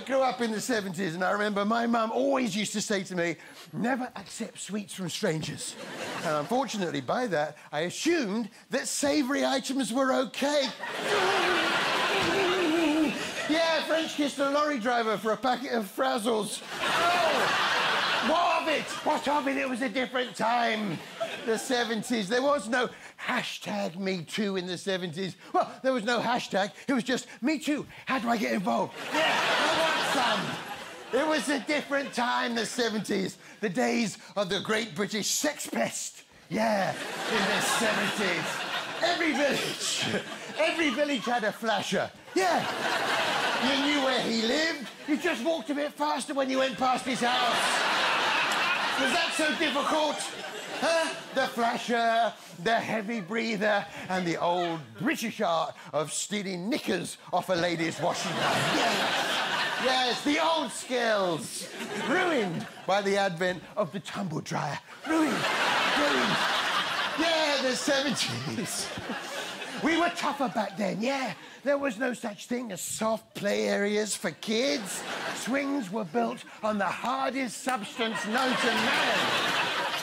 grew up in the 70s, and I remember my mum always used to say to me, never accept sweets from strangers. And unfortunately, by that, I assumed that savoury items were OK. Yeah, French kissed a lorry driver for a packet of Frazzles. Oh, what of it? What of it? It was a different time. The 70s. There was no hashtag Me Too in the 70s. Well, there was no hashtag. It was just Me Too. How do I get involved? Yeah, I want some. It was a different time, the 70s. The days of the great British sex pest. Yeah, in the 70s. Every village had a flasher. Yeah. You knew where he lived. You just walked a bit faster when you went past his house. Was that so difficult? Huh? The flasher, the heavy breather, and the old British art of stealing knickers off a lady's washing line. Yes. Yes, the old skills. Ruined by the advent of the tumble dryer. Ruined. Yeah, the 70s. We were tougher back then, yeah. There was no such thing as soft play areas for kids. Swings were built on the hardest substance known to man.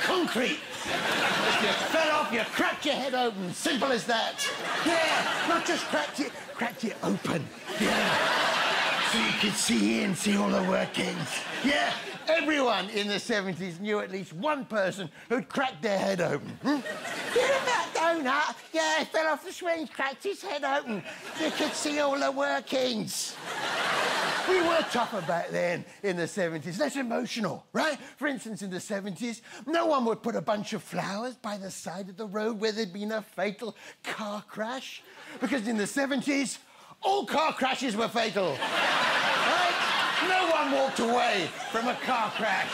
Concrete. If you fell off, you cracked your head open. Simple as that. Yeah, not just cracked it open. Yeah. So you could see in, see all the workings. Yeah, everyone in the 70s knew at least one person who'd cracked their head open. You know that donut? Yeah, he fell off the swings, cracked his head open. You could see all the workings. We were tougher back then in the 70s, less emotional, right? For instance, in the 70s, no one would put a bunch of flowers by the side of the road where there'd been a fatal car crash. Because in the 70s, all car crashes were fatal, right? No one walked away from a car crash.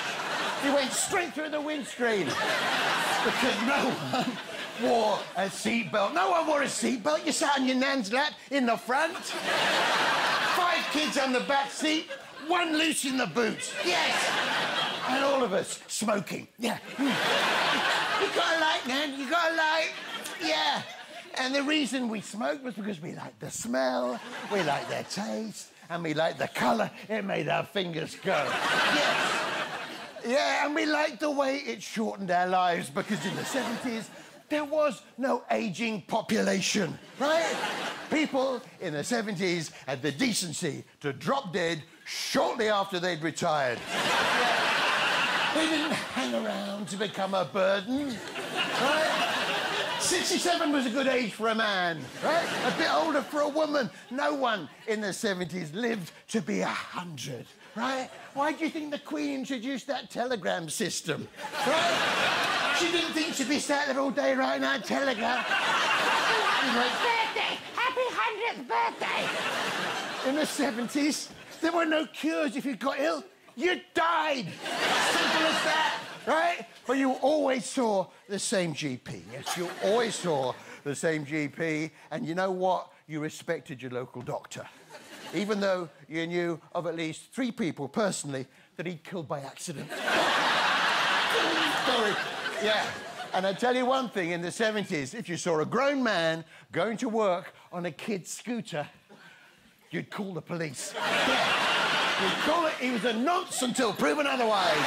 He went straight through the windscreen because no one wore a seatbelt. No one wore a seatbelt. You sat on your nan's lap in the front. 5 kids on the back seat, 1 loose in the boot. Yes. And all of us smoking. Yeah. You got a light, Nan. You got a light. Yeah. And the reason we smoked was because we liked the smell, we liked their taste, and we liked the colour. It made our fingers go. Yes. Yeah, and we liked the way it shortened our lives because in the 70s, there was no ageing population, right? People in the 70s had the decency to drop dead shortly after they'd retired. Yeah. They didn't hang around to become a burden, right? 67 was a good age for a man, right? A bit older for a woman. No one in the 70s lived to be 100, right? Why do you think the Queen introduced that telegram system, right? She didn't think she'd be sat there all day writing out telegram. Birthday! Happy 100th birthday! In the 70s, there were no cures if you got ill. You died. Simple as that, right? But you always saw the same GP. Yes, you always saw the same GP. And you know what? You respected your local doctor. Even though you knew of at least 3 people personally that he'd killed by accident. Sorry. Yeah. And I tell you one thing, in the 70s, if you saw a grown man going to work on a kid's scooter, you'd call the police. Yeah. You'd call it, he was a nonce until proven otherwise.